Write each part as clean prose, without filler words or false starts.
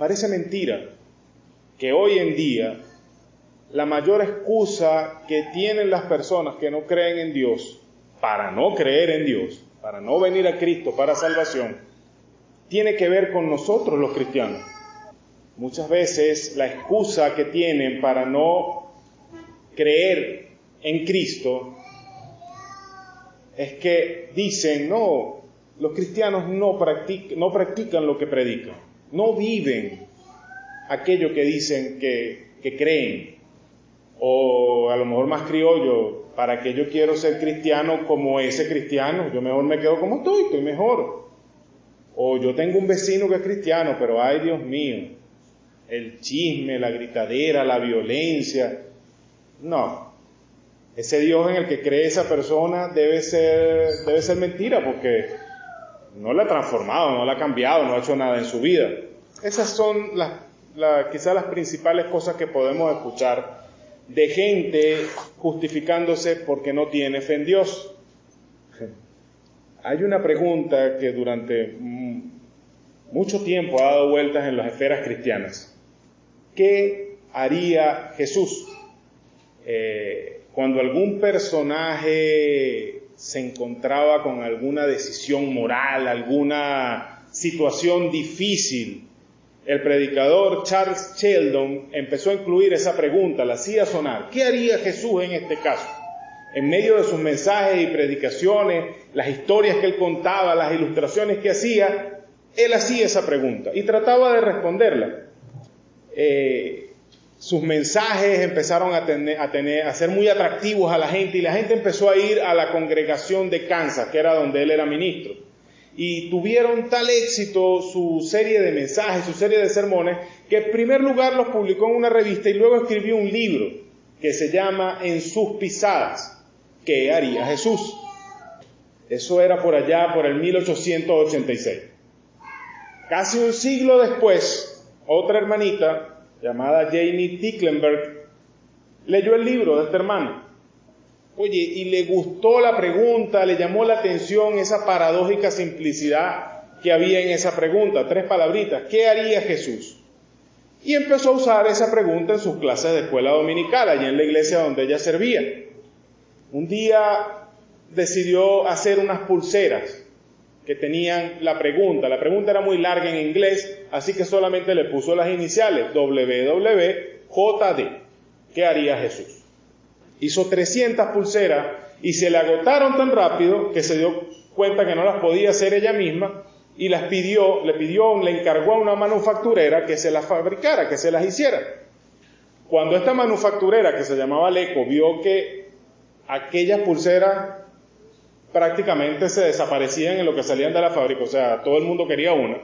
Parece mentira que hoy en día la mayor excusa que tienen las personas que no creen en Dios para no creer en Dios, para no venir a Cristo para salvación, tiene que ver con nosotros los cristianos. Muchas veces la excusa que tienen para no creer en Cristo es que dicen, no, los cristianos no practican lo que predican, no viven aquello que dicen que creen. O a lo mejor más criollo, ¿para qué yo quiero ser cristiano como ese cristiano? Yo mejor me quedo como estoy mejor. O yo tengo un vecino que es cristiano, pero ay Dios mío, el chisme, la gritadera, la violencia. No, ese Dios en el que cree esa persona debe ser mentira, porque no la ha transformado, no la ha cambiado, no ha hecho nada en su vida. Esas son quizás las principales cosas que podemos escuchar de gente justificándose porque no tiene fe en Dios. Hay una pregunta que durante mucho tiempo ha dado vueltas en las esferas cristianas. ¿Qué haría Jesús cuando algún personaje se encontraba con alguna decisión moral, alguna situación difícil? El predicador Charles Sheldon empezó a incluir esa pregunta, la hacía sonar. ¿Qué haría Jesús en este caso? En medio de sus mensajes y predicaciones, las historias que él contaba, las ilustraciones que hacía, él hacía esa pregunta y trataba de responderla. Sus mensajes empezaron a ser muy atractivos a la gente y la gente empezó a ir a la congregación de Kansas, que era donde él era ministro. Y tuvieron tal éxito su serie de mensajes, su serie de sermones, que en primer lugar los publicó en una revista y luego escribió un libro que se llama En sus pisadas, ¿qué haría Jesús? Eso era por allá, por el 1886. Casi un siglo después, otra hermanita llamada Janie Ticklenberg leyó el libro de este hermano. Oye, y le gustó la pregunta, le llamó la atención esa paradójica simplicidad que había en esa pregunta, 3 palabritas, ¿qué haría Jesús? Y empezó a usar esa pregunta en sus clases de escuela dominical, allí en la iglesia donde ella servía. Un día decidió hacer unas pulseras que tenían la pregunta era muy larga en inglés, así que solamente le puso las iniciales, WWJD, ¿qué haría Jesús? Hizo 300 pulseras y se le agotaron tan rápido que se dio cuenta que no las podía hacer ella misma y le encargó a una manufacturera que se las fabricara, que se las hiciera. Cuando esta manufacturera, que se llamaba Leco, vio que aquellas pulseras prácticamente se desaparecían en lo que salían de la fábrica, o sea, todo el mundo quería una,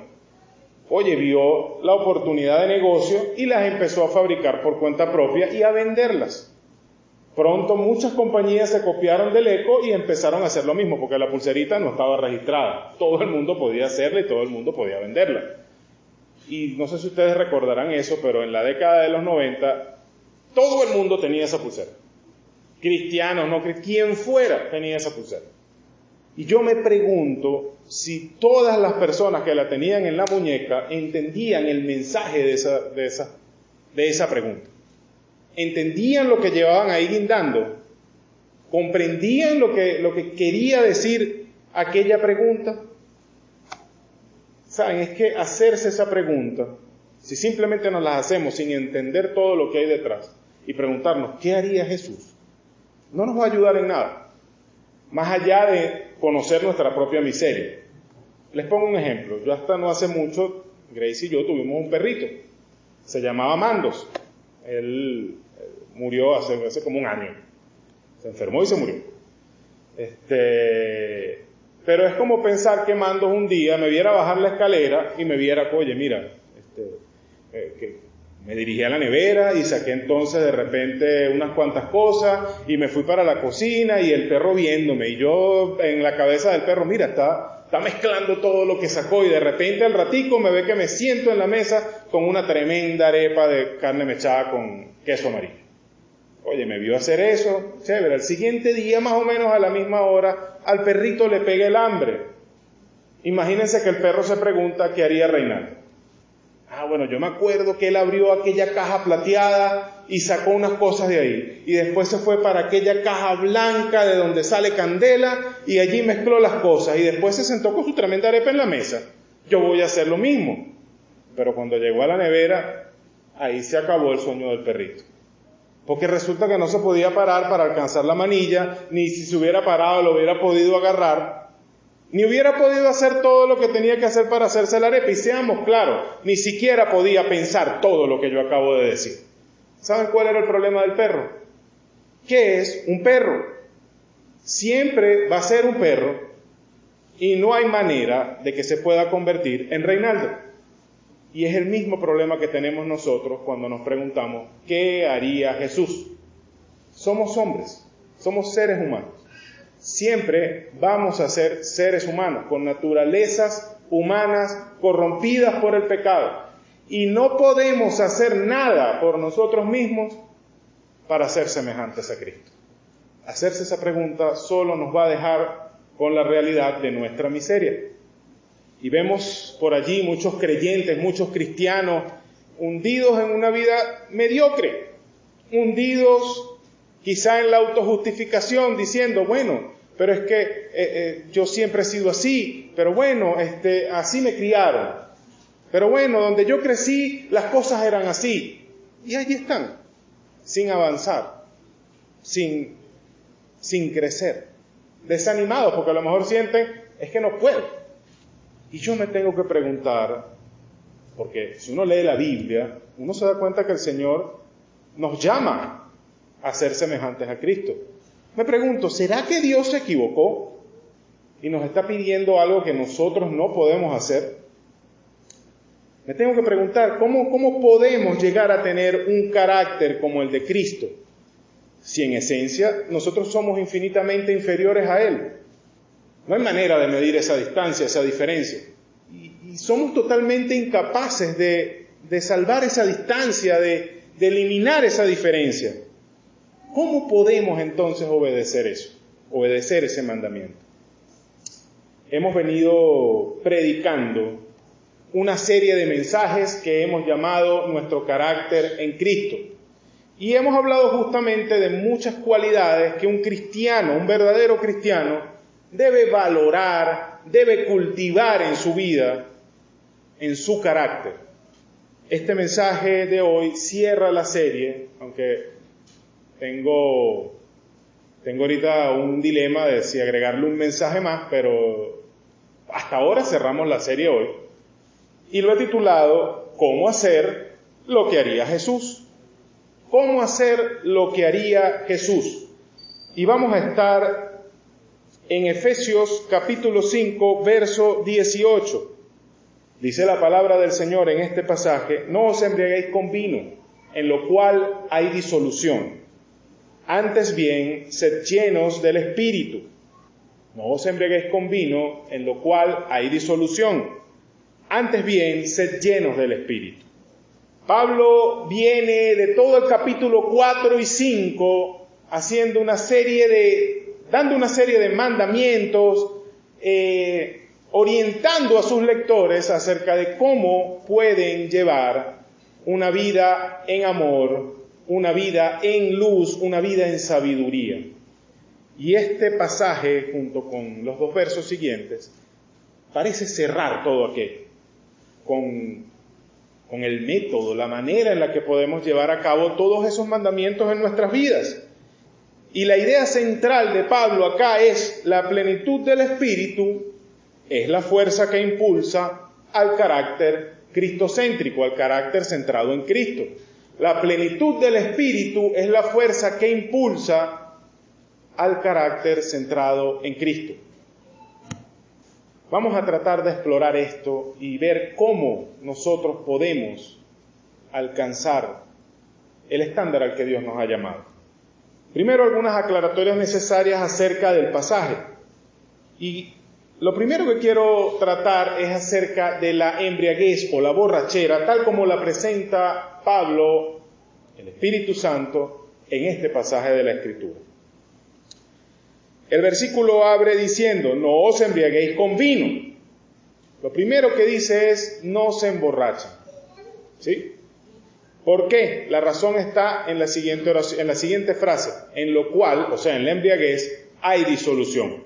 vio la oportunidad de negocio y las empezó a fabricar por cuenta propia y a venderlas. Pronto muchas compañías se copiaron del Eco y empezaron a hacer lo mismo, porque la pulserita no estaba registrada. Todo el mundo podía hacerla y todo el mundo podía venderla. Y no sé si ustedes recordarán eso, pero en la década de los 90, todo el mundo tenía esa pulsera. Cristianos, no cristianos, quien fuera tenía esa pulsera. Y yo me pregunto si todas las personas que la tenían en la muñeca entendían el mensaje de esa pregunta. ¿Entendían lo que llevaban ahí guindando? ¿Comprendían lo que quería decir aquella pregunta? ¿Saben? Es que hacerse esa pregunta, si simplemente nos las hacemos sin entender todo lo que hay detrás y preguntarnos, ¿qué haría Jesús? No nos va a ayudar en nada, más allá de conocer nuestra propia miseria. Les pongo un ejemplo. Yo hasta no hace mucho, Grace y yo tuvimos un perrito, se llamaba Mandos. Él murió hace como un año. Se enfermó y se murió. Pero es como pensar que Mandos un día me viera bajar la escalera y me viera, oye, mira, que me dirigí a la nevera y saqué entonces de repente unas cuantas cosas y me fui para la cocina y el perro viéndome y yo en la cabeza del perro, mira, está mezclando todo lo que sacó y de repente al ratico me ve que me siento en la mesa con una tremenda arepa de carne mechada con queso amarillo. Oye, me vio hacer eso, chévere. Al siguiente día, más o menos a la misma hora, al perrito le pega el hambre. Imagínense que el perro se pregunta qué haría Reinaldo. bueno, yo me acuerdo que él abrió aquella caja plateada y sacó unas cosas de ahí. Y después se fue para aquella caja blanca de donde sale candela y allí mezcló las cosas. Y después se sentó con su tremenda arepa en la mesa. Yo voy a hacer lo mismo. Pero cuando llegó a la nevera, ahí se acabó el sueño del perrito. Porque resulta que no se podía parar para alcanzar la manilla, ni si se hubiera parado lo hubiera podido agarrar, ni hubiera podido hacer todo lo que tenía que hacer para hacerse la arepa. Y seamos claros, ni siquiera podía pensar todo lo que yo acabo de decir. ¿Saben cuál era el problema del perro? ¿Qué es un perro? Siempre va a ser un perro y no hay manera de que se pueda convertir en Reinaldo. Y es el mismo problema que tenemos nosotros cuando nos preguntamos, ¿qué haría Jesús? Somos hombres, somos seres humanos. Siempre vamos a ser seres humanos, con naturalezas humanas corrompidas por el pecado. Y no podemos hacer nada por nosotros mismos para ser semejantes a Cristo. Hacerse esa pregunta solo nos va a dejar con la realidad de nuestra miseria. Y vemos por allí muchos creyentes, muchos cristianos hundidos en una vida mediocre, hundidos quizá en la autojustificación, diciendo, bueno, pero es que yo siempre he sido así, pero bueno, así me criaron. Pero bueno, donde yo crecí, las cosas eran así. Y allí están, sin avanzar, sin crecer, desanimados, porque a lo mejor sienten, es que no puedo. Y yo me tengo que preguntar, porque si uno lee la Biblia, uno se da cuenta que el Señor nos llama a ser semejantes a Cristo. Me pregunto, ¿será que Dios se equivocó y nos está pidiendo algo que nosotros no podemos hacer? Me tengo que preguntar, ¿cómo podemos llegar a tener un carácter como el de Cristo? Si en esencia nosotros somos infinitamente inferiores a Él. No hay manera de medir esa distancia, esa diferencia. Y somos totalmente incapaces de salvar esa distancia, de eliminar esa diferencia. ¿Cómo podemos entonces obedecer eso? Obedecer ese mandamiento. Hemos venido predicando una serie de mensajes que hemos llamado nuestro carácter en Cristo. Y hemos hablado justamente de muchas cualidades que un cristiano, un verdadero cristiano, debe valorar, debe cultivar en su vida, en su carácter. Este mensaje de hoy cierra la serie, aunque tengo ahorita un dilema de si agregarle un mensaje más, pero hasta ahora cerramos la serie hoy. Y lo he titulado, ¿Cómo hacer lo que haría Jesús? ¿Cómo hacer lo que haría Jesús? Y vamos a estar en Efesios capítulo 5, verso 18. Dice la palabra del Señor en este pasaje, no os embriaguéis con vino, en lo cual hay disolución. Antes bien, sed llenos del Espíritu. No os embriaguéis con vino, en lo cual hay disolución. Antes bien, sed llenos del Espíritu. Pablo viene de todo el capítulo 4 y 5 haciendo dando una serie de mandamientos, orientando a sus lectores acerca de cómo pueden llevar una vida en amor, una vida en luz, una vida en sabiduría. Y este pasaje, junto con los dos versos siguientes, parece cerrar todo aquello, con el método, la manera en la que podemos llevar a cabo todos esos mandamientos en nuestras vidas. Y la idea central de Pablo acá es la plenitud del Espíritu, es la fuerza que impulsa al carácter cristocéntrico, al carácter centrado en Cristo. La plenitud del Espíritu es la fuerza que impulsa al carácter centrado en Cristo. Vamos a tratar de explorar esto y ver cómo nosotros podemos alcanzar el estándar al que Dios nos ha llamado. Primero, algunas aclaratorias necesarias acerca del pasaje. Y lo primero que quiero tratar es acerca de la embriaguez o la borrachera, tal como la presenta Pablo, el Espíritu Santo, en este pasaje de la Escritura. El versículo abre diciendo, no os embriaguéis con vino. Lo primero que dice es, no se emborrachen. ¿Sí? ¿Por qué? La razón está en la siguiente oración, en la siguiente frase, en lo cual, o sea, en la embriaguez, hay disolución.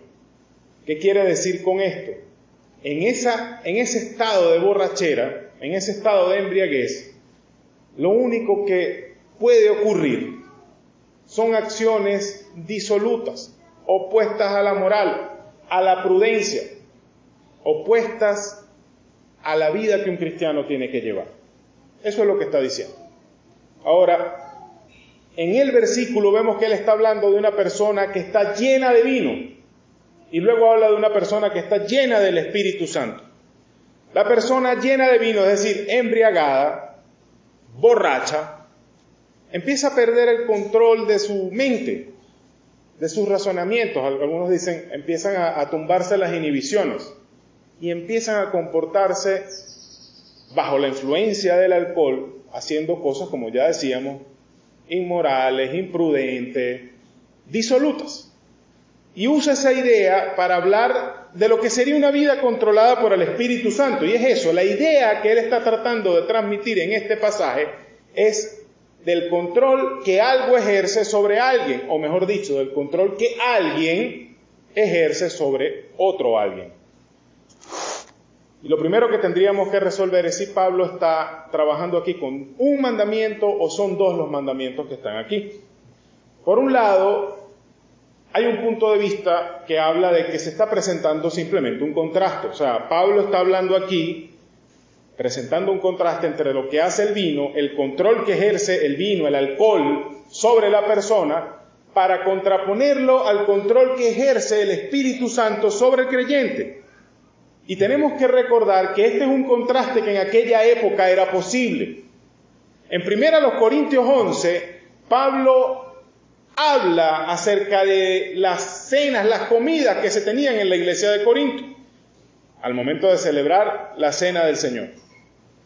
¿Qué quiere decir con esto? En ese estado de borrachera, en ese estado de embriaguez, lo único que puede ocurrir son acciones disolutas, opuestas a la moral, a la prudencia, opuestas a la vida que un cristiano tiene que llevar. Eso es lo que está diciendo. Ahora, en el versículo vemos que él está hablando de una persona que está llena de vino, y luego habla de una persona que está llena del Espíritu Santo. La persona llena de vino, es decir, embriagada, borracha, empieza a perder el control de su mente, de sus razonamientos. Algunos dicen, empiezan a tumbarse las inhibiciones y empiezan a comportarse bajo la influencia del alcohol, haciendo cosas, como ya decíamos, inmorales, imprudentes, disolutas. Y usa esa idea para hablar de lo que sería una vida controlada por el Espíritu Santo. Y es eso, la idea que él está tratando de transmitir en este pasaje es del control que algo ejerce sobre alguien, o mejor dicho, del control que alguien ejerce sobre otro alguien. Y lo primero que tendríamos que resolver es si Pablo está trabajando aquí con un mandamiento o son dos los mandamientos que están aquí. Por un lado, hay un punto de vista que habla de que se está presentando simplemente un contraste. O sea, Pablo está hablando aquí, presentando un contraste entre lo que hace el vino, el control que ejerce el vino, el alcohol, sobre la persona, para contraponerlo al control que ejerce el Espíritu Santo sobre el creyente. Y tenemos que recordar que este es un contraste que en aquella época era posible. En 1 Corintios 11, Pablo habla acerca de las cenas, las comidas que se tenían en la iglesia de Corinto, al momento de celebrar la cena del Señor.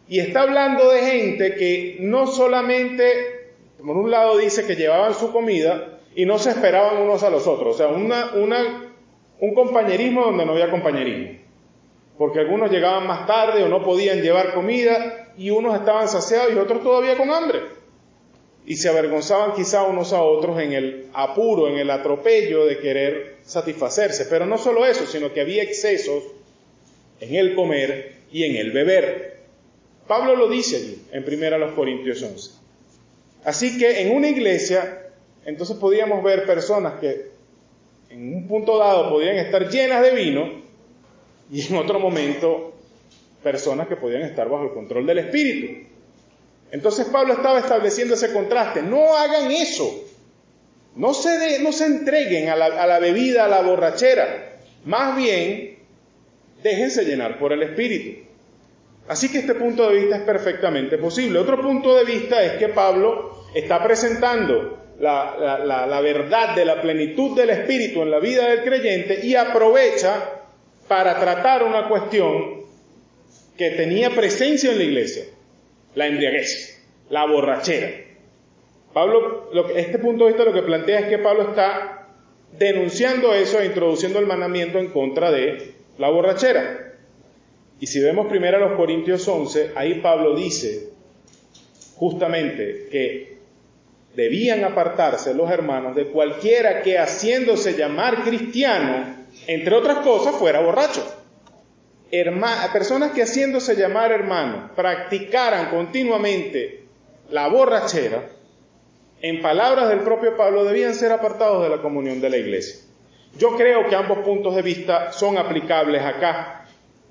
Y está hablando de gente que no solamente, por un lado dice que llevaban su comida y no se esperaban unos a los otros, o sea, un compañerismo donde no había compañerismo. Porque algunos llegaban más tarde o no podían llevar comida y unos estaban saciados y otros todavía con hambre. Y se avergonzaban quizá unos a otros en el apuro, en el atropello de querer satisfacerse. Pero no solo eso, sino que había excesos en el comer y en el beber. Pablo lo dice allí, en 1 Corintios 11. Así que en una iglesia, entonces podíamos ver personas que en un punto dado podían estar llenas de vino, y en otro momento, personas que podían estar bajo el control del Espíritu. Entonces Pablo estaba estableciendo ese contraste. No hagan eso. No se entreguen a la bebida, a la borrachera. Más bien, déjense llenar por el Espíritu. Así que este punto de vista es perfectamente posible. Otro punto de vista es que Pablo está presentando la verdad de la plenitud del Espíritu en la vida del creyente y aprovecha para tratar una cuestión que tenía presencia en la iglesia, la embriaguez, la borrachera. Pablo, este punto de vista lo que plantea es que Pablo está denunciando eso e introduciendo el mandamiento en contra de la borrachera. Y si vemos primero a los Corintios 11, ahí Pablo dice justamente que debían apartarse los hermanos de cualquiera que haciéndose llamar cristiano, entre otras cosas, fuera borracho. Personas que haciéndose llamar hermanos practicaran continuamente la borrachera, en palabras del propio Pablo, debían ser apartados de la comunión de la iglesia. Yo creo que ambos puntos de vista son aplicables acá.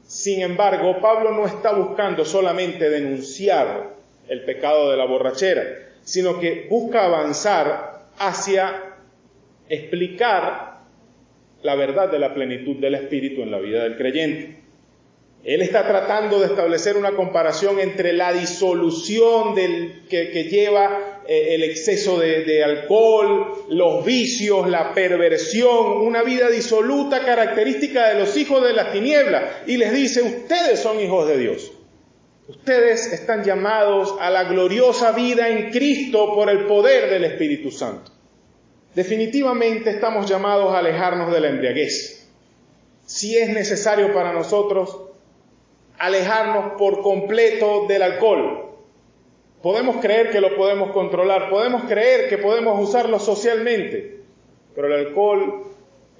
Sin embargo, Pablo no está buscando solamente denunciar el pecado de la borrachera, sino que busca avanzar hacia explicar la verdad de la plenitud del Espíritu en la vida del creyente. Él está tratando de establecer una comparación entre la disolución que lleva el exceso de alcohol, los vicios, la perversión, una vida disoluta característica de los hijos de las tinieblas. Y les dice, ustedes son hijos de Dios. Ustedes están llamados a la gloriosa vida en Cristo por el poder del Espíritu Santo. Definitivamente estamos llamados a alejarnos de la embriaguez. Si es necesario para nosotros alejarnos por completo del alcohol, Podemos creer que lo podemos controlar, podemos creer que podemos usarlo socialmente, pero el alcohol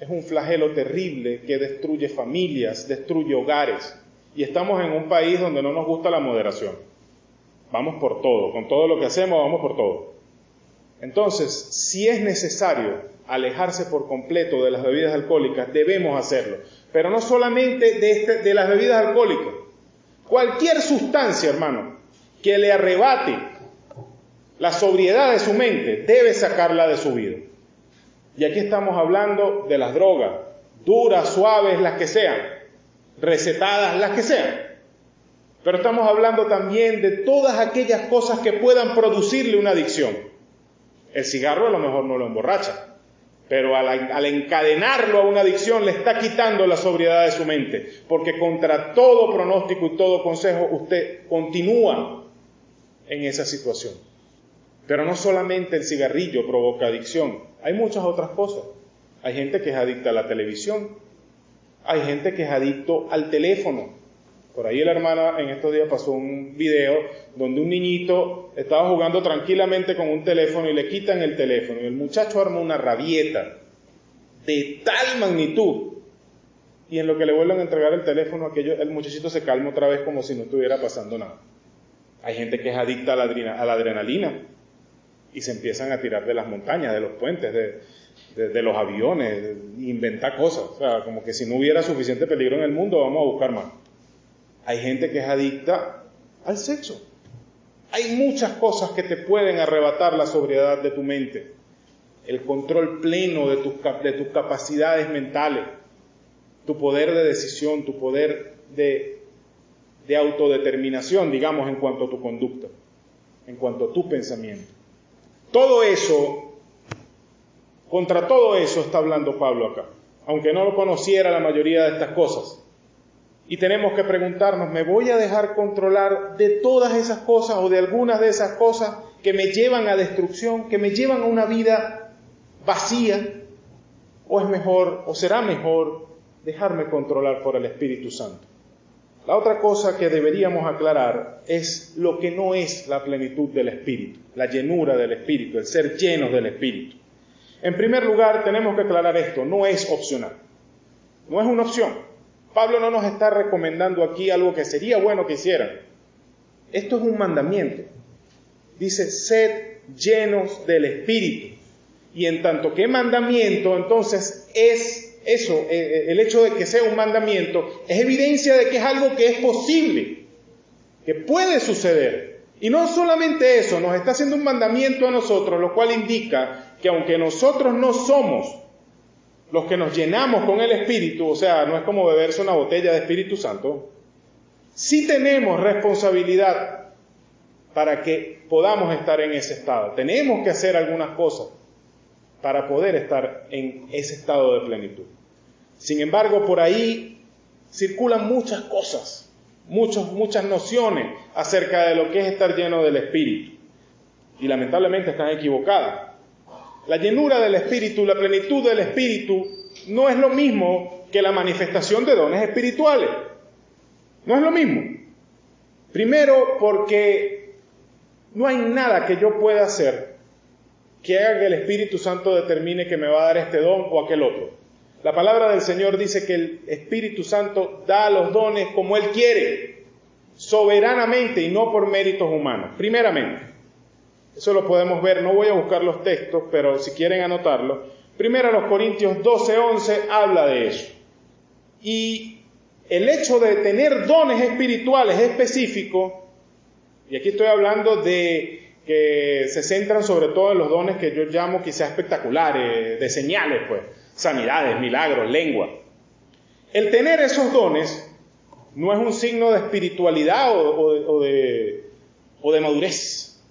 es un flagelo terrible que destruye familias, destruye hogares. Y estamos en un país donde no nos gusta la moderación. Vamos por todo, con todo lo que hacemos vamos por todo. Entonces, si es necesario alejarse por completo de las bebidas alcohólicas, debemos hacerlo. Pero no solamente de las bebidas alcohólicas. Cualquier sustancia, hermano, que le arrebate la sobriedad de su mente, debe sacarla de su vida. Y aquí estamos hablando de las drogas, duras, suaves, las que sean, recetadas, las que sean. Pero estamos hablando también de todas aquellas cosas que puedan producirle una adicción. El cigarro a lo mejor no lo emborracha, pero al encadenarlo a una adicción le está quitando la sobriedad de su mente, porque contra todo pronóstico y todo consejo usted continúa en esa situación. Pero no solamente el cigarrillo provoca adicción, hay muchas otras cosas. Hay gente que es adicta a la televisión, hay gente que es adicto al teléfono. Por ahí la hermana en estos días pasó un video donde un niñito estaba jugando tranquilamente con un teléfono y le quitan el teléfono. Y el muchacho arma una rabieta de tal magnitud. Y en lo que le vuelven a entregar el teléfono, el muchachito se calma otra vez como si no estuviera pasando nada. Hay gente que es adicta a la adrenalina y se empiezan a tirar de las montañas, de los puentes, de los aviones, inventar cosas. O sea, como que si no hubiera suficiente peligro en el mundo, vamos a buscar más. Hay gente que es adicta al sexo. Hay muchas cosas que te pueden arrebatar la sobriedad de tu mente, el control pleno de tus capacidades mentales, tu poder de decisión, tu poder de autodeterminación, digamos, en cuanto a tu conducta, en cuanto a tu pensamiento. Todo eso, contra todo eso está hablando Pablo acá, aunque no lo conociera la mayoría de estas cosas. Y tenemos que preguntarnos, ¿me voy a dejar controlar de todas esas cosas o de algunas de esas cosas que me llevan a destrucción, que me llevan a una vida vacía? ¿O es mejor, o será mejor dejarme controlar por el Espíritu Santo? La otra cosa que deberíamos aclarar es lo que no es la plenitud del Espíritu, la llenura del Espíritu, el ser llenos del Espíritu. En primer lugar, tenemos que aclarar esto, no es opcional, no es una opción. Pablo no nos está recomendando aquí algo que sería bueno que hicieran. Esto es un mandamiento. Dice, sed llenos del Espíritu. Y en tanto que mandamiento, entonces es eso, el hecho de que sea un mandamiento, es evidencia de que es algo que es posible, que puede suceder. Y no solamente eso, nos está haciendo un mandamiento a nosotros, lo cual indica que aunque nosotros no somos los que nos llenamos con el Espíritu, o sea, no es como beberse una botella de Espíritu Santo, sí tenemos responsabilidad para que podamos estar en ese estado. Tenemos que hacer algunas cosas para poder estar en ese estado de plenitud. Sin embargo, por ahí circulan muchas cosas, muchas nociones acerca de lo que es estar lleno del Espíritu. Y lamentablemente están equivocadas. La llenura del Espíritu, la plenitud del Espíritu, no es lo mismo que la manifestación de dones espirituales. No es lo mismo. Primero, porque no hay nada que yo pueda hacer que haga que el Espíritu Santo determine que me va a dar este don o aquel otro. La palabra del Señor dice que el Espíritu Santo da los dones como Él quiere, soberanamente y no por méritos humanos, primeramente. Eso lo podemos ver, no voy a buscar los textos, pero si quieren anotarlo. Primero Corintios 12:11 habla de eso. Y el hecho de tener dones espirituales específicos, y aquí estoy hablando de que se centran sobre todo en los dones que yo llamo quizás espectaculares, de señales, pues, sanidades, milagros, lengua. El tener esos dones no es un signo de espiritualidad o de madurez.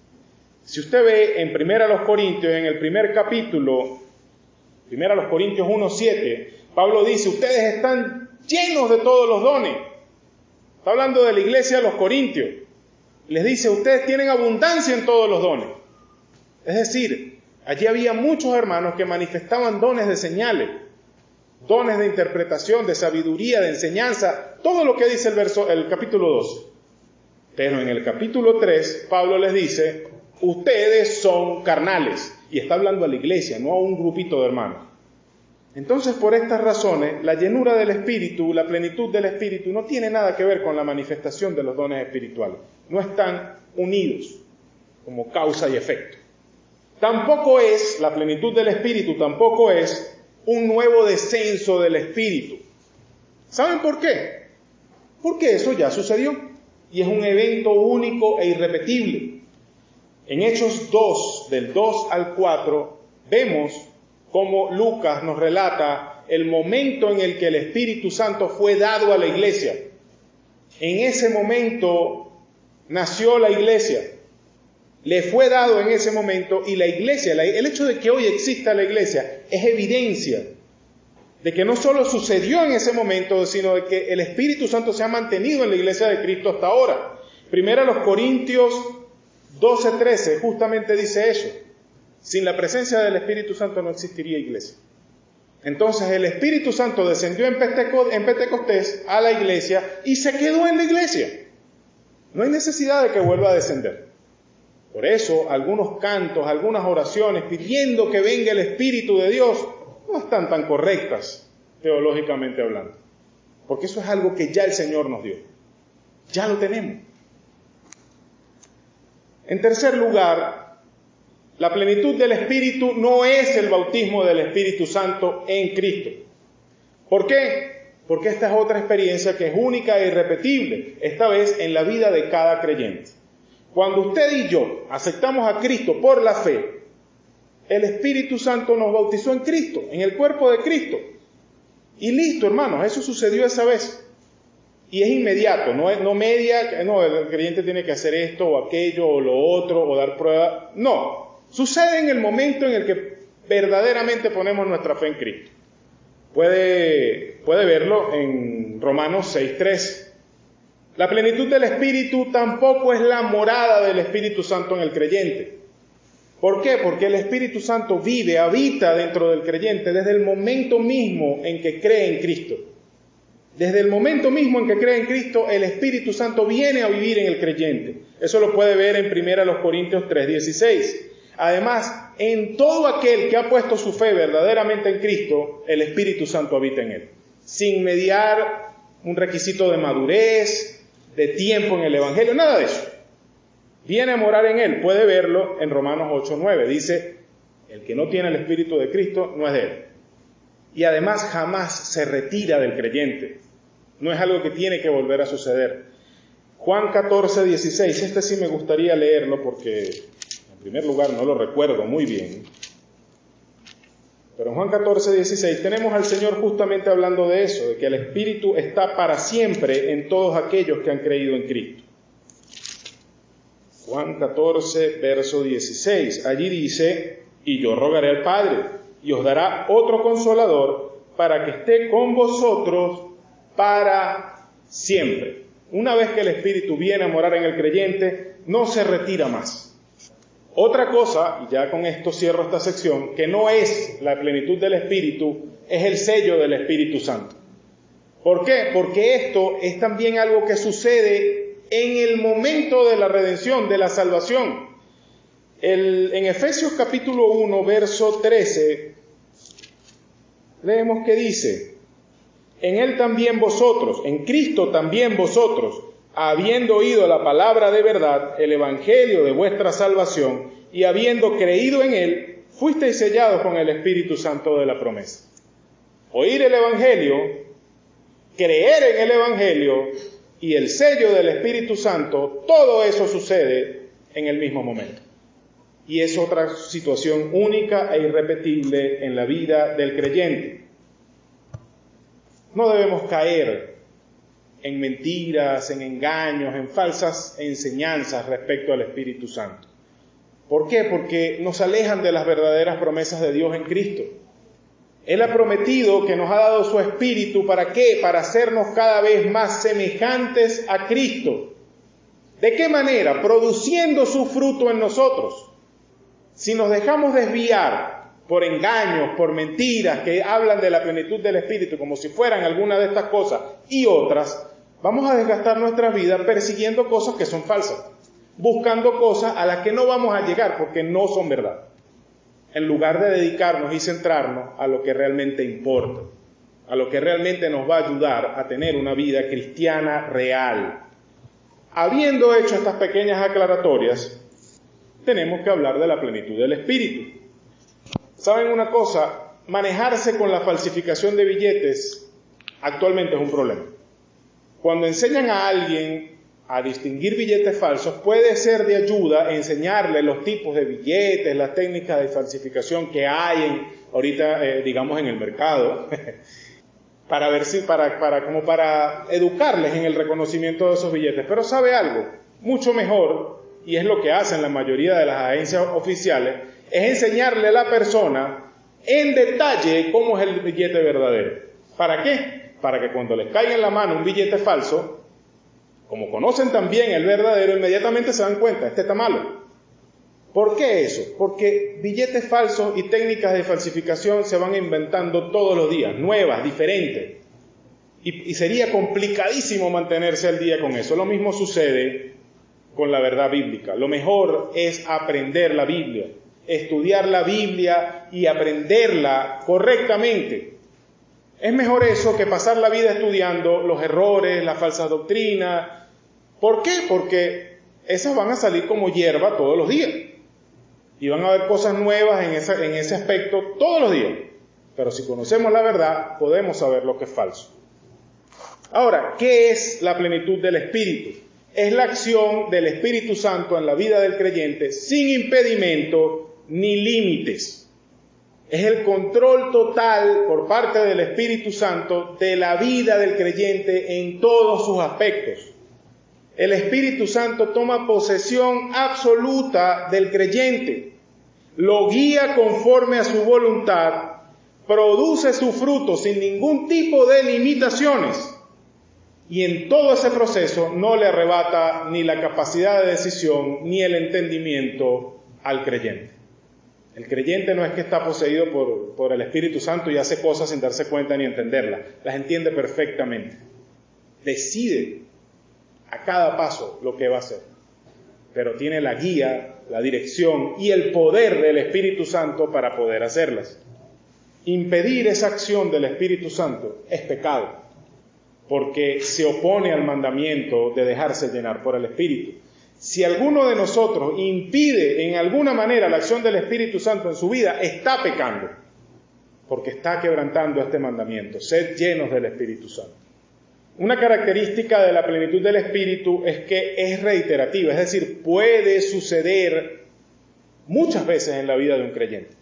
Si usted ve en 1 Corintios, en el primer capítulo, 1 Corintios 1:7, Pablo dice, ustedes están llenos de todos los dones. Está hablando de la iglesia de los Corintios. Les dice, ustedes tienen abundancia en todos los dones. Es decir, allí había muchos hermanos que manifestaban dones de señales, dones de interpretación, de sabiduría, de enseñanza, todo lo que dice el capítulo 12. Pero en el capítulo 3, Pablo les dice, ustedes son carnales. Y está hablando a la iglesia, no a un grupito de hermanos. Entonces, por estas razones, la llenura del Espíritu, la plenitud del Espíritu, no tiene nada que ver con la manifestación de los dones espirituales. No están unidos como causa y efecto. Tampoco es, la plenitud del Espíritu tampoco es un nuevo descenso del Espíritu. ¿Saben por qué? Porque eso ya sucedió y es un evento único e irrepetible. En Hechos 2, del 2 al 4, vemos cómo Lucas nos relata el momento en el que el Espíritu Santo fue dado a la iglesia. En ese momento nació la iglesia. Le fue dado en ese momento y la iglesia, el hecho de que hoy exista la iglesia es evidencia de que no solo sucedió en ese momento, sino de que el Espíritu Santo se ha mantenido en la iglesia de Cristo hasta ahora. Primero los Corintios 12:13 justamente dice eso. Sin la presencia del Espíritu Santo no existiría iglesia. Entonces el Espíritu Santo descendió en Pentecostés a la iglesia y se quedó en la iglesia. No hay necesidad de que vuelva a descender. Por eso algunos cantos, algunas oraciones pidiendo que venga el Espíritu de Dios no están tan correctas teológicamente hablando. Porque eso es algo que ya el Señor nos dio. Ya lo tenemos. En tercer lugar, la plenitud del Espíritu no es el bautismo del Espíritu Santo en Cristo. ¿Por qué? Porque esta es otra experiencia que es única e irrepetible, esta vez en la vida de cada creyente. Cuando usted y yo aceptamos a Cristo por la fe, el Espíritu Santo nos bautizó en Cristo, en el cuerpo de Cristo. Y listo, hermanos, eso sucedió esa vez. Y es inmediato, no media, no, el creyente tiene que hacer esto o aquello o lo otro o dar prueba. No, sucede en el momento en el que verdaderamente ponemos nuestra fe en Cristo. Puede verlo en Romanos 6:3. La plenitud del Espíritu tampoco es la morada del Espíritu Santo en el creyente. ¿Por qué? Porque el Espíritu Santo vive, habita dentro del creyente desde el momento mismo en que cree en Cristo. Desde el momento mismo en que cree en Cristo, el Espíritu Santo viene a vivir en el creyente. Eso lo puede ver en 1 Corintios 3:16. Además, en todo aquel que ha puesto su fe verdaderamente en Cristo, el Espíritu Santo habita en él. Sin mediar un requisito de madurez, de tiempo en el Evangelio, nada de eso. Viene a morar en él. Puede verlo en Romanos 8:9. Dice, el que no tiene el Espíritu de Cristo no es de él. Y además jamás se retira del creyente. No es algo que tiene que volver a suceder. Juan 14:16. Este sí me gustaría leerlo porque, en primer lugar, no lo recuerdo muy bien. Pero en Juan 14:16 tenemos al Señor justamente hablando de eso, de que el Espíritu está para siempre en todos aquellos que han creído en Cristo. Juan 14, verso 16. Allí dice, y yo rogaré al Padre, y os dará otro consolador para que esté con vosotros para siempre. Una vez que el Espíritu viene a morar en el creyente, no se retira más. Otra cosa, y ya con esto cierro esta sección, que no es la plenitud del Espíritu, es el sello del Espíritu Santo. ¿Por qué? Porque esto es también algo que sucede en el momento de la redención, de la salvación. En Efesios capítulo 1, verso 13, leemos que dice, en Él también vosotros, en Cristo también vosotros, habiendo oído la palabra de verdad, el evangelio de vuestra salvación, y habiendo creído en Él, fuisteis sellados con el Espíritu Santo de la promesa. Oír el evangelio, creer en el evangelio y el sello del Espíritu Santo, todo eso sucede en el mismo momento. Y es otra situación única e irrepetible en la vida del creyente. No debemos caer en mentiras, en engaños, en falsas enseñanzas respecto al Espíritu Santo. ¿Por qué? Porque nos alejan de las verdaderas promesas de Dios en Cristo. Él ha prometido que nos ha dado su Espíritu, ¿para qué? Para hacernos cada vez más semejantes a Cristo. ¿De qué manera? Produciendo su fruto en nosotros. Si nos dejamos desviar por engaños, por mentiras que hablan de la plenitud del Espíritu como si fueran alguna de estas cosas y otras, vamos a desgastar nuestra vida persiguiendo cosas que son falsas, buscando cosas a las que no vamos a llegar porque no son verdad, en lugar de dedicarnos y centrarnos a lo que realmente importa, a lo que realmente nos va a ayudar a tener una vida cristiana real. Habiendo hecho estas pequeñas aclaratorias, tenemos que hablar de la plenitud del Espíritu. ¿Saben una cosa? Manejarse con la falsificación de billetes actualmente es un problema. Cuando enseñan a alguien a distinguir billetes falsos, puede ser de ayuda enseñarle los tipos de billetes, las técnicas de falsificación que hay ahorita, digamos, en el mercado, para ver si, para educarles en el reconocimiento de esos billetes. Pero ¿sabe algo? Mucho mejor, y es lo que hacen la mayoría de las agencias oficiales, es enseñarle a la persona en detalle cómo es el billete verdadero. ¿Para qué? Para que cuando les caiga en la mano un billete falso, como conocen también el verdadero, inmediatamente se dan cuenta, este está malo. ¿Por qué eso? Porque billetes falsos y técnicas de falsificación se van inventando todos los días, nuevas, diferentes. Y sería complicadísimo mantenerse al día con eso. Lo mismo sucede con la verdad bíblica. Lo mejor es aprender la Biblia, estudiar la Biblia y aprenderla correctamente. Es mejor eso que pasar la vida estudiando los errores, las falsas doctrinas. ¿Por qué? Porque esas van a salir como hierba todos los días. Y van a haber cosas nuevas en ese aspecto todos los días. Pero si conocemos la verdad, podemos saber lo que es falso. Ahora, ¿qué es la plenitud del Espíritu? Es la acción del Espíritu Santo en la vida del creyente sin impedimento ni límites. Es el control total por parte del Espíritu Santo de la vida del creyente en todos sus aspectos. El Espíritu Santo toma posesión absoluta del creyente, lo guía conforme a su voluntad, produce su fruto sin ningún tipo de limitaciones y en todo ese proceso no le arrebata ni la capacidad de decisión ni el entendimiento al creyente. El creyente no es que está poseído por el Espíritu Santo y hace cosas sin darse cuenta ni entenderlas, las entiende perfectamente. Decide a cada paso lo que va a hacer, pero tiene la guía, la dirección y el poder del Espíritu Santo para poder hacerlas. Impedir esa acción del Espíritu Santo es pecado, porque se opone al mandamiento de dejarse llenar por el Espíritu. Si alguno de nosotros impide en alguna manera la acción del Espíritu Santo en su vida, está pecando, porque está quebrantando este mandamiento. Sed llenos del Espíritu Santo. Una característica de la plenitud del Espíritu es que es reiterativa, es decir, puede suceder muchas veces en la vida de un creyente.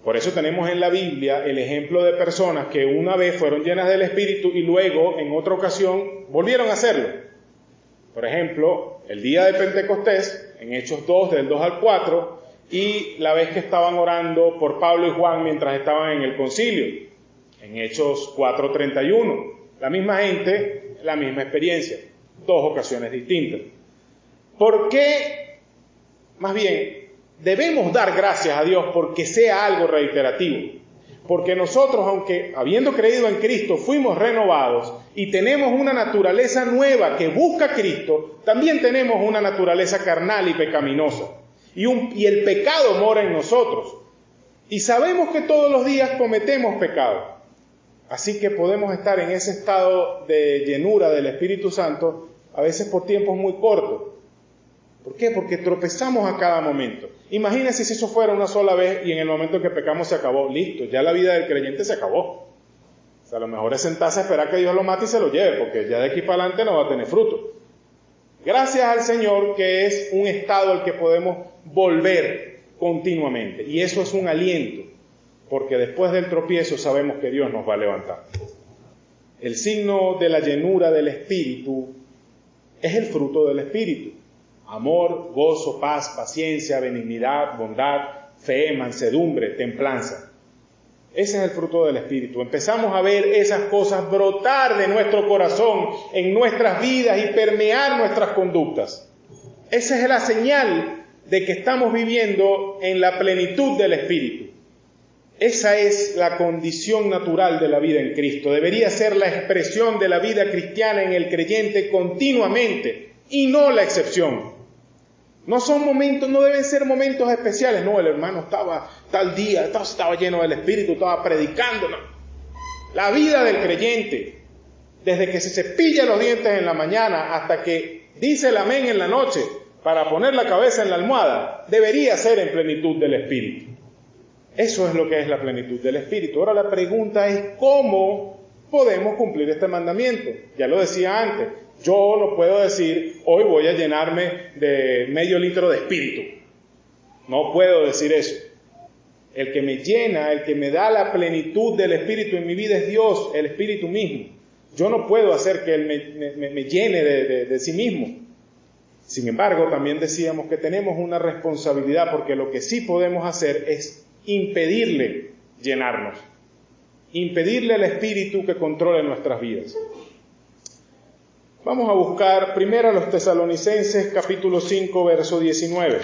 Por eso tenemos en la Biblia el ejemplo de personas que una vez fueron llenas del Espíritu y luego en otra ocasión volvieron a hacerlo. Por ejemplo, el día de Pentecostés, en Hechos 2, del 2 al 4, y la vez que estaban orando por Pablo y Juan mientras estaban en el concilio, en Hechos 4:31. La misma gente, la misma experiencia, dos ocasiones distintas. ¿Por qué? Más bien, debemos dar gracias a Dios porque sea algo reiterativo. Porque nosotros, aunque habiendo creído en Cristo, fuimos renovados y tenemos una naturaleza nueva que busca a Cristo, también tenemos una naturaleza carnal y pecaminosa. Y el pecado mora en nosotros. Y sabemos que todos los días cometemos pecado. Así que podemos estar en ese estado de llenura del Espíritu Santo, a veces por tiempos muy cortos. ¿Por qué? Porque tropezamos a cada momento. Imagínense si eso fuera una sola vez y en el momento en que pecamos se acabó. Listo, ya la vida del creyente se acabó. O sea, a lo mejor es sentarse a esperar que Dios lo mate y se lo lleve, porque ya de aquí para adelante no va a tener fruto. Gracias al Señor que es un estado al que podemos volver continuamente. Y eso es un aliento, porque después del tropiezo sabemos que Dios nos va a levantar. El signo de la llenura del Espíritu es el fruto del Espíritu. Amor, gozo, paz, paciencia, benignidad, bondad, fe, mansedumbre, templanza. Ese es el fruto del Espíritu. Empezamos a ver esas cosas brotar de nuestro corazón, en nuestras vidas y permear nuestras conductas. Esa es la señal de que estamos viviendo en la plenitud del Espíritu. Esa es la condición natural de la vida en Cristo. Debería ser la expresión de la vida cristiana en el creyente continuamente y no la excepción. No son momentos, no deben ser momentos especiales. No, el hermano estaba tal día, estaba lleno del Espíritu, estaba predicando. No. La vida del creyente, desde que se cepilla los dientes en la mañana hasta que dice el amén en la noche para poner la cabeza en la almohada, debería ser en plenitud del Espíritu. Eso es lo que es la plenitud del Espíritu. Ahora la pregunta es, ¿cómo podemos cumplir este mandamiento? Ya lo decía antes, yo no puedo decir, hoy voy a llenarme de medio litro de Espíritu. No puedo decir eso. El que me llena, el que me da la plenitud del Espíritu en mi vida es Dios, el Espíritu mismo. Yo no puedo hacer que Él me llene de sí mismo. Sin embargo, también decíamos que tenemos una responsabilidad, porque lo que sí podemos hacer es impedirle llenarnos, impedirle al Espíritu que controle nuestras vidas. Vamos a buscar primero a los Tesalonicenses, capítulo 5, verso 19.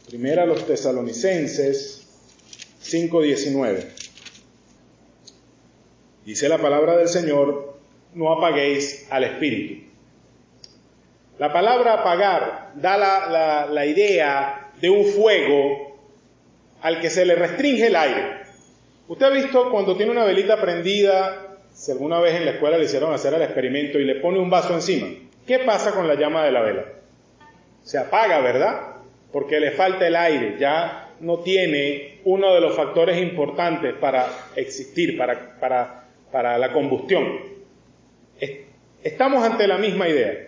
Primero a los Tesalonicenses 5:19. Dice la palabra del Señor, no apaguéis al Espíritu. La palabra apagar da la idea de un fuego al que se le restringe el aire. Usted ha visto cuando tiene una velita prendida, si alguna vez en la escuela le hicieron hacer el experimento y le pone un vaso encima, ¿qué pasa con la llama de la vela? Se apaga, ¿verdad? Porque le falta el aire, ya no tiene uno de los factores importantes para existir, para la combustión. Estamos ante la misma idea.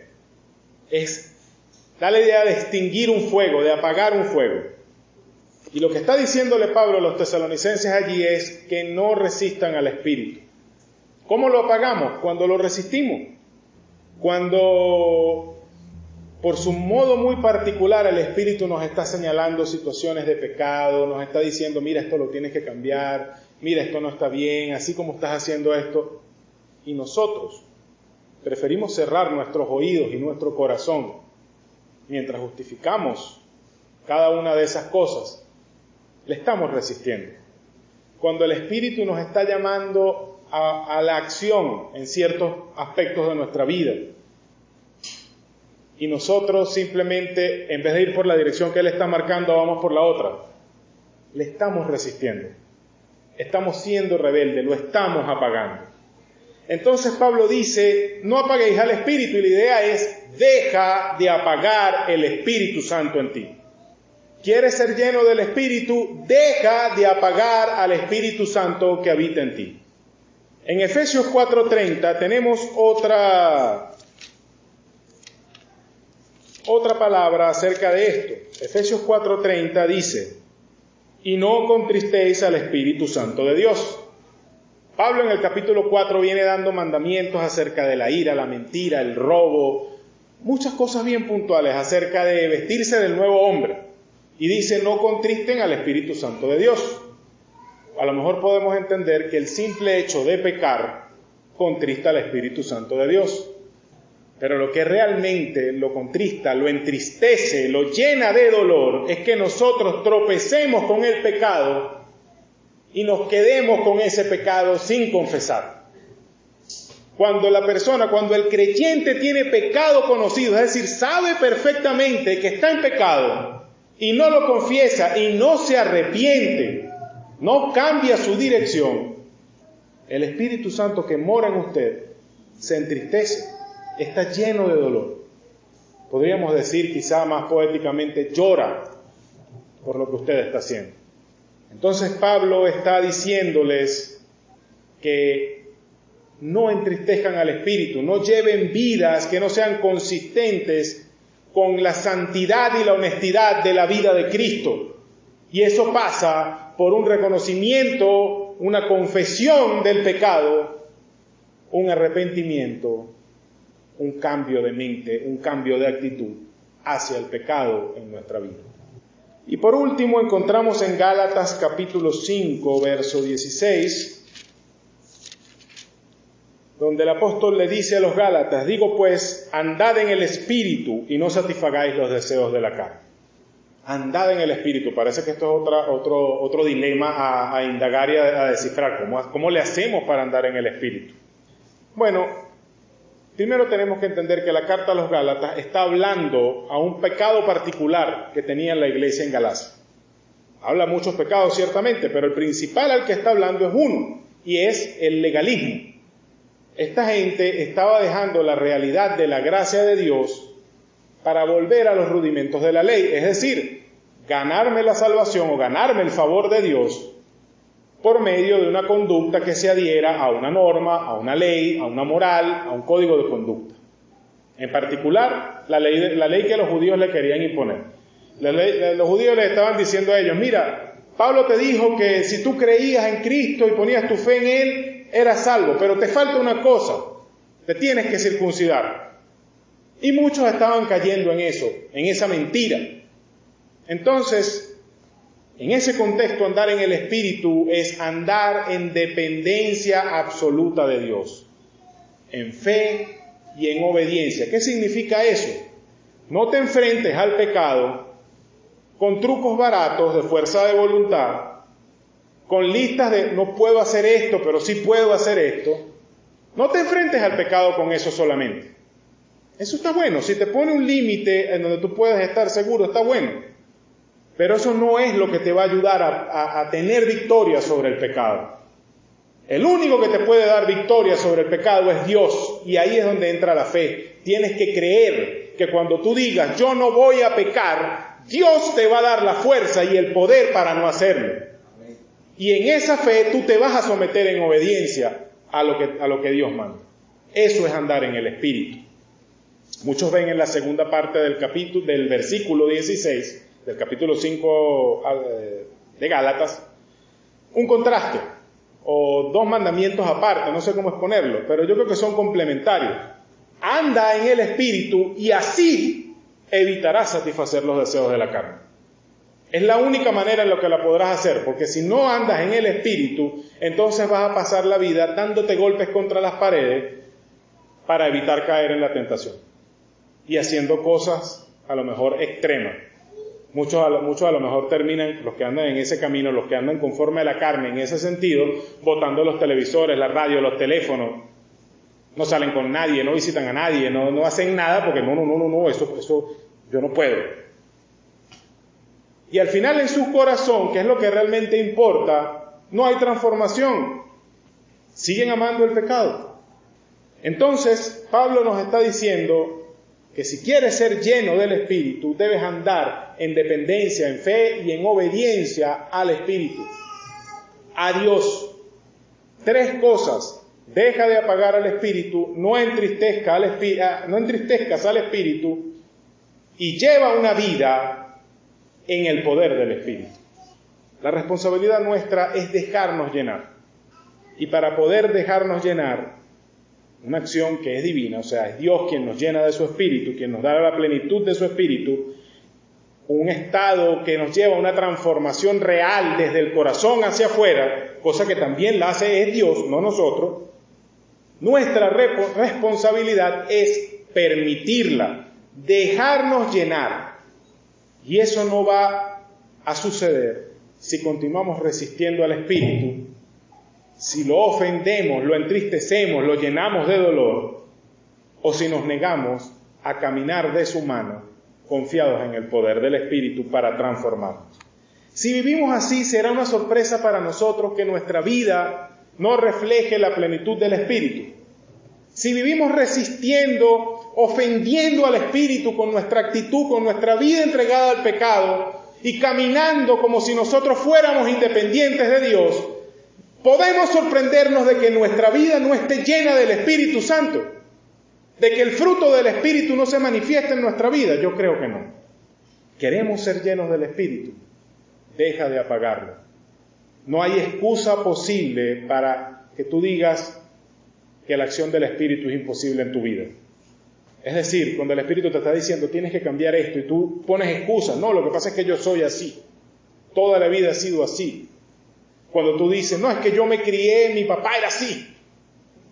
Da la idea de extinguir un fuego, de apagar un fuego. Y lo que está diciéndole Pablo a los tesalonicenses allí es que no resistan al Espíritu. ¿Cómo lo apagamos? Cuando lo resistimos. Cuando, por su modo muy particular, el Espíritu nos está señalando situaciones de pecado, nos está diciendo, mira, esto lo tienes que cambiar, mira, esto no está bien, así como estás haciendo esto. Y nosotros preferimos cerrar nuestros oídos y nuestro corazón mientras justificamos cada una de esas cosas. Le estamos resistiendo. Cuando el Espíritu nos está llamando a la acción en ciertos aspectos de nuestra vida y nosotros simplemente, en vez de ir por la dirección que Él está marcando, vamos por la otra, le estamos resistiendo. Estamos siendo rebeldes, lo estamos apagando. Entonces Pablo dice, no apaguéis al Espíritu, y la idea es, deja de apagar el Espíritu Santo en ti. ¿Quieres ser lleno del Espíritu? Deja de apagar al Espíritu Santo que habita en ti. En Efesios 4:30 tenemos otra palabra acerca de esto. Efesios 4:30 dice, y no contristéis al Espíritu Santo de Dios. Pablo en el capítulo 4 viene dando mandamientos acerca de la ira, la mentira, el robo, muchas cosas bien puntuales acerca de vestirse del nuevo hombre. Y dice, no contristen al Espíritu Santo de Dios. A lo mejor podemos entender que el simple hecho de pecar contrista al Espíritu Santo de Dios. Pero lo que realmente lo contrista, lo entristece, lo llena de dolor, es que nosotros tropecemos con el pecado y nos quedemos con ese pecado sin confesar. Cuando el creyente tiene pecado conocido, es decir, sabe perfectamente que está en pecado y no lo confiesa y no se arrepiente, no cambia su dirección, el Espíritu Santo que mora en usted se entristece, está lleno de dolor. Podríamos decir quizá más poéticamente, llora por lo que usted está haciendo. Entonces Pablo está diciéndoles que no entristezcan al Espíritu, no lleven vidas que no sean consistentes con la santidad y la honestidad de la vida de Cristo. Y eso pasa por un reconocimiento, una confesión del pecado, un arrepentimiento, un cambio de mente, un cambio de actitud hacia el pecado en nuestra vida. Y por último encontramos en Gálatas capítulo 5, verso 16, donde el apóstol le dice a los Gálatas: digo pues, andad en el Espíritu y no satisfagáis los deseos de la carne. Andad en el Espíritu. Parece que esto es otro dilema a indagar y a descifrar. ¿Cómo le hacemos para andar en el Espíritu? Bueno, primero tenemos que entender que la carta a los Gálatas está hablando a un pecado particular que tenía la iglesia en Galacia. Habla muchos pecados, ciertamente, pero el principal al que está hablando es uno, y es el legalismo. Esta gente estaba dejando la realidad de la gracia de Dios para volver a los rudimentos de la ley, es decir, ganarme la salvación o ganarme el favor de Dios por medio de una conducta que se adhiera a una norma, a una ley, a una moral, a un código de conducta. En particular, la ley que los judíos le querían imponer. Los judíos le estaban diciendo a ellos: mira, Pablo te dijo que si tú creías en Cristo y ponías tu fe en Él, eras salvo, pero te falta una cosa, te tienes que circuncidar. Y muchos estaban cayendo en eso, en esa mentira. Entonces, en ese contexto, andar en el Espíritu es andar en dependencia absoluta de Dios, en fe y en obediencia. ¿Qué significa eso? No te enfrentes al pecado con trucos baratos de fuerza de voluntad, con listas de no puedo hacer esto, pero sí puedo hacer esto. No te enfrentes al pecado con eso solamente. Eso está bueno. Si te pone un límite en donde tú puedes estar seguro, está bueno. Pero eso no es lo que te va a ayudar a tener victoria sobre el pecado. El único que te puede dar victoria sobre el pecado es Dios, y ahí es donde entra la fe. Tienes que creer que cuando tú digas yo no voy a pecar, Dios te va a dar la fuerza y el poder para no hacerlo. Y en esa fe tú te vas a someter en obediencia a lo que Dios manda. Eso es andar en el Espíritu. Muchos ven en la segunda parte del versículo 16, del capítulo 5 de Gálatas, un contraste o dos mandamientos aparte, no sé cómo exponerlo, pero yo creo que son complementarios. Anda en el Espíritu y así evitarás satisfacer los deseos de la carne. Es la única manera en la que la podrás hacer, porque si no andas en el Espíritu, entonces vas a pasar la vida dándote golpes contra las paredes para evitar caer en la tentación y haciendo cosas a lo mejor extremas. Muchos a lo mejor terminan, los que andan en ese camino, los que andan conforme a la carne en ese sentido, botando los televisores, la radio, los teléfonos. No salen con nadie, no visitan a nadie, no hacen nada porque no, eso yo no puedo. Y al final en su corazón, que es lo que realmente importa, no hay transformación. Siguen amando el pecado. Entonces, Pablo nos está diciendo que si quieres ser lleno del Espíritu, debes andar en dependencia, en fe y en obediencia al Espíritu, a Dios. 3 cosas. Deja de apagar al Espíritu, no entristezcas al Espíritu y lleva una vida en el poder del Espíritu. La responsabilidad nuestra es dejarnos llenar. Y para poder dejarnos llenar, una acción que es divina, o sea, es Dios quien nos llena de su Espíritu, quien nos da la plenitud de su Espíritu, un estado que nos lleva a una transformación real desde el corazón hacia afuera, cosa que también la hace es Dios, no nosotros. Nuestra responsabilidad es permitirla, dejarnos llenar. Y eso no va a suceder si continuamos resistiendo al Espíritu, si lo ofendemos, lo entristecemos, lo llenamos de dolor, o si nos negamos a caminar de su mano, confiados en el poder del Espíritu para transformarnos. Si vivimos así, será una sorpresa para nosotros que nuestra vida no refleje la plenitud del Espíritu. Si vivimos resistiendo, ofendiendo al Espíritu con nuestra actitud, con nuestra vida entregada al pecado y caminando como si nosotros fuéramos independientes de Dios, podemos sorprendernos de que nuestra vida no esté llena del Espíritu Santo, de que el fruto del Espíritu no se manifieste en nuestra vida. Yo creo que no. Queremos ser llenos del Espíritu. Deja de apagarlo. No hay excusa posible para que tú digas que la acción del Espíritu es imposible en tu vida. Es decir, cuando el Espíritu te está diciendo tienes que cambiar esto y tú pones excusas, no, lo que pasa es que yo soy así, toda la vida he sido así. Cuando tú dices, no, es que yo me crié, mi papá era así,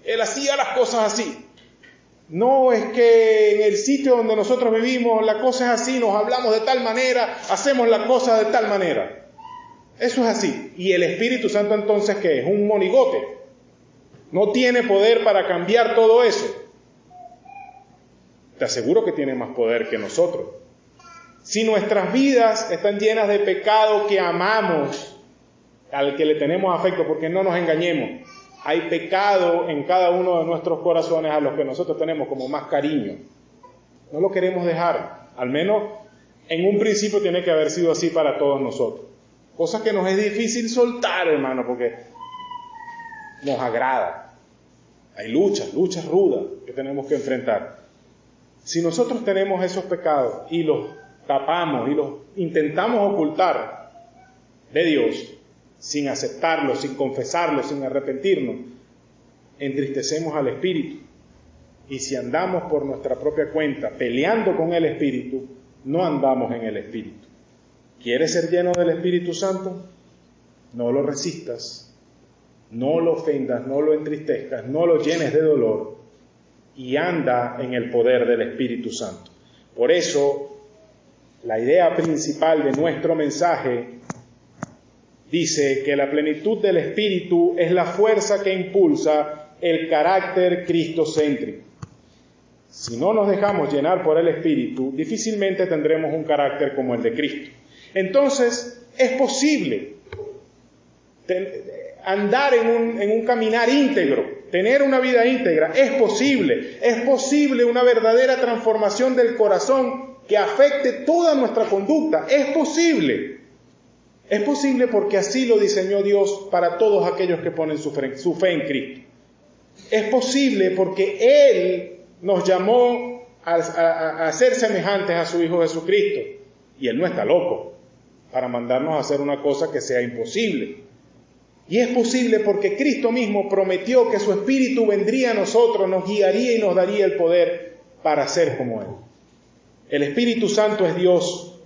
Él hacía las cosas así. No, es que en el sitio donde nosotros vivimos la cosa es así, nos hablamos de tal manera, hacemos la cosa de tal manera. Eso es así. ¿Y el Espíritu Santo entonces qué es? Un monigote. No tiene poder para cambiar todo eso. Te aseguro que tiene más poder que nosotros. Si nuestras vidas están llenas de pecado que amamos, al que le tenemos afecto, porque no nos engañemos, hay pecado en cada uno de nuestros corazones a los que nosotros tenemos como más cariño. No lo queremos dejar. Al menos en un principio tiene que haber sido así para todos nosotros. Cosa que nos es difícil soltar, hermano, porque nos agrada. Hay luchas rudas que tenemos que enfrentar. Si nosotros tenemos esos pecados y los tapamos y los intentamos ocultar de Dios, sin aceptarlos, sin confesarlos, sin arrepentirnos, entristecemos al Espíritu. Y si andamos por nuestra propia cuenta peleando con el Espíritu, no andamos en el Espíritu. ¿Quieres ser lleno del Espíritu Santo? No lo resistas, no lo ofendas, no lo entristezcas, no lo llenes de dolor y anda en el poder del Espíritu Santo. Por eso, la idea principal de nuestro mensaje dice que la plenitud del Espíritu es la fuerza que impulsa el carácter cristocéntrico. Si no nos dejamos llenar por el Espíritu, difícilmente tendremos un carácter como el de Cristo. Entonces, es posible andar en un caminar íntegro, tener una vida íntegra. Es posible una verdadera transformación del corazón que afecte toda nuestra conducta. Es posible porque así lo diseñó Dios para todos aquellos que ponen su fe en Cristo. Es posible porque Él nos llamó a ser semejantes a su Hijo Jesucristo. Y Él no está loco para mandarnos a hacer una cosa que sea imposible. Y es posible porque Cristo mismo prometió que su Espíritu vendría a nosotros, nos guiaría y nos daría el poder para ser como Él. El Espíritu Santo es Dios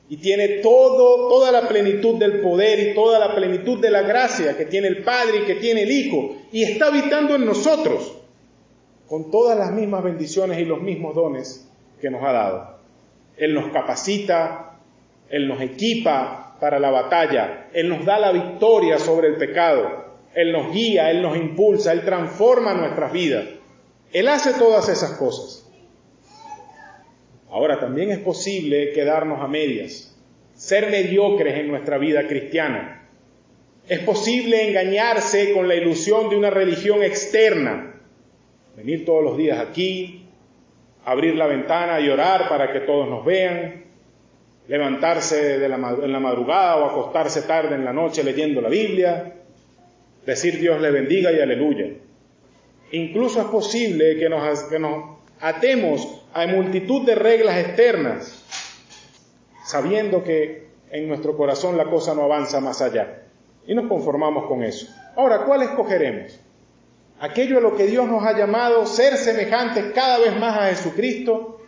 y tiene toda la plenitud del poder y toda la plenitud de la gracia que tiene el Padre y que tiene el Hijo, y está habitando en nosotros con todas las mismas bendiciones y los mismos dones que nos ha dado. Él nos capacita, Él nos equipa para la batalla, Él nos da la victoria sobre el pecado, Él nos guía, Él nos impulsa, Él transforma nuestras vidas. Él hace todas esas cosas. Ahora, también es posible quedarnos a medias, ser mediocres en nuestra vida cristiana. Es posible engañarse con la ilusión de una religión externa, venir todos los días aquí, abrir la ventana y orar para que todos nos vean, levantarse en la madrugada o acostarse tarde en la noche leyendo la Biblia, decir Dios le bendiga y aleluya. Incluso es posible que nos atemos a multitud de reglas externas, sabiendo que en nuestro corazón la cosa no avanza más allá, y nos conformamos con eso. Ahora, ¿cuál escogeremos? ¿Aquello a lo que Dios nos ha llamado, ser semejantes cada vez más a Jesucristo,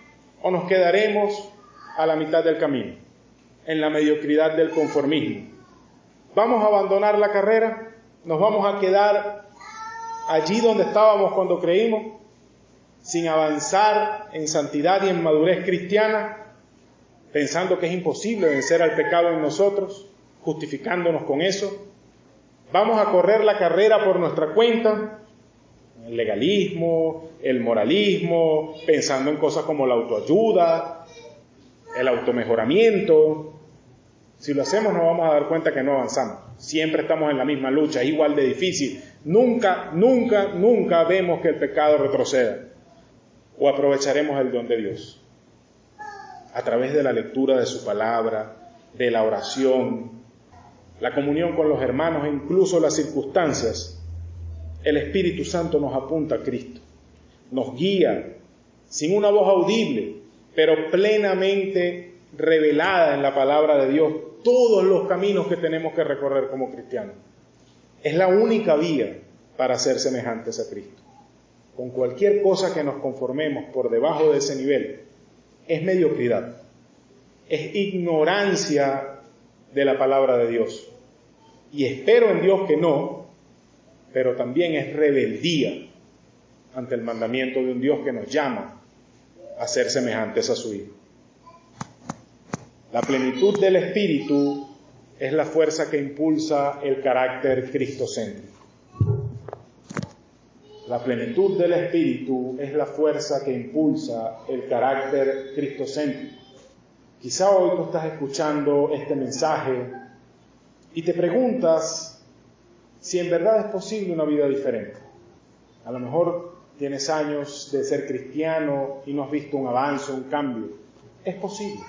o nos quedaremos a la mitad del camino, en la mediocridad del conformismo? ¿Vamos a abandonar la carrera? ¿Nos vamos a quedar allí donde estábamos cuando creímos, sin avanzar en santidad y en madurez cristiana, pensando que es imposible vencer al pecado en nosotros, justificándonos con eso? ¿Vamos a correr la carrera por nuestra cuenta? El legalismo, el moralismo, pensando en cosas como la autoayuda, el automejoramiento. Si lo hacemos nos vamos a dar cuenta que no avanzamos. Siempre estamos en la misma lucha, es igual de difícil. Nunca vemos que el pecado retroceda. ¿O aprovecharemos el don de Dios? A través de la lectura de su palabra, de la oración, la comunión con los hermanos e incluso las circunstancias, el Espíritu Santo nos apunta a Cristo, nos guía sin una voz audible, pero plenamente revelada en la palabra de Dios, todos los caminos que tenemos que recorrer como cristianos. Es la única vía para ser semejantes a Cristo. Con cualquier cosa que nos conformemos por debajo de ese nivel, es mediocridad, es ignorancia de la palabra de Dios. Y espero en Dios que no, pero también es rebeldía ante el mandamiento de un Dios que nos llama a ser semejantes a su Hijo. La plenitud del Espíritu es la fuerza que impulsa el carácter cristocéntrico. La plenitud del Espíritu es la fuerza que impulsa el carácter cristocéntrico. Quizá hoy tú estás escuchando este mensaje y te preguntas si en verdad es posible una vida diferente. A lo mejor tienes años de ser cristiano y no has visto un avance, un cambio. Es posible.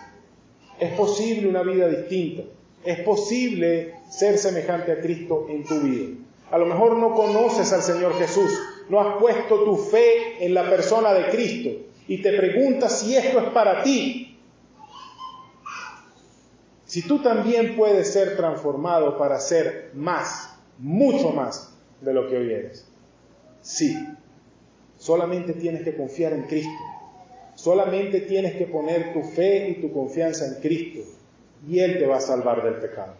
Es posible una vida distinta. Es posible ser semejante a Cristo en tu vida. A lo mejor no conoces al Señor Jesús, no has puesto tu fe en la persona de Cristo y te preguntas si esto es para ti. Si tú también puedes ser transformado para ser más, mucho más de lo que hoy eres. Sí, solamente tienes que confiar en Cristo. Solamente tienes que poner tu fe y tu confianza en Cristo y Él te va a salvar del pecado.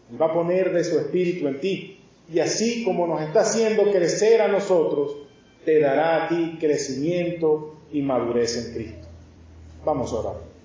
Él va a poner de su Espíritu en ti y así como nos está haciendo crecer a nosotros, te dará a ti crecimiento y madurez en Cristo. Vamos a orar.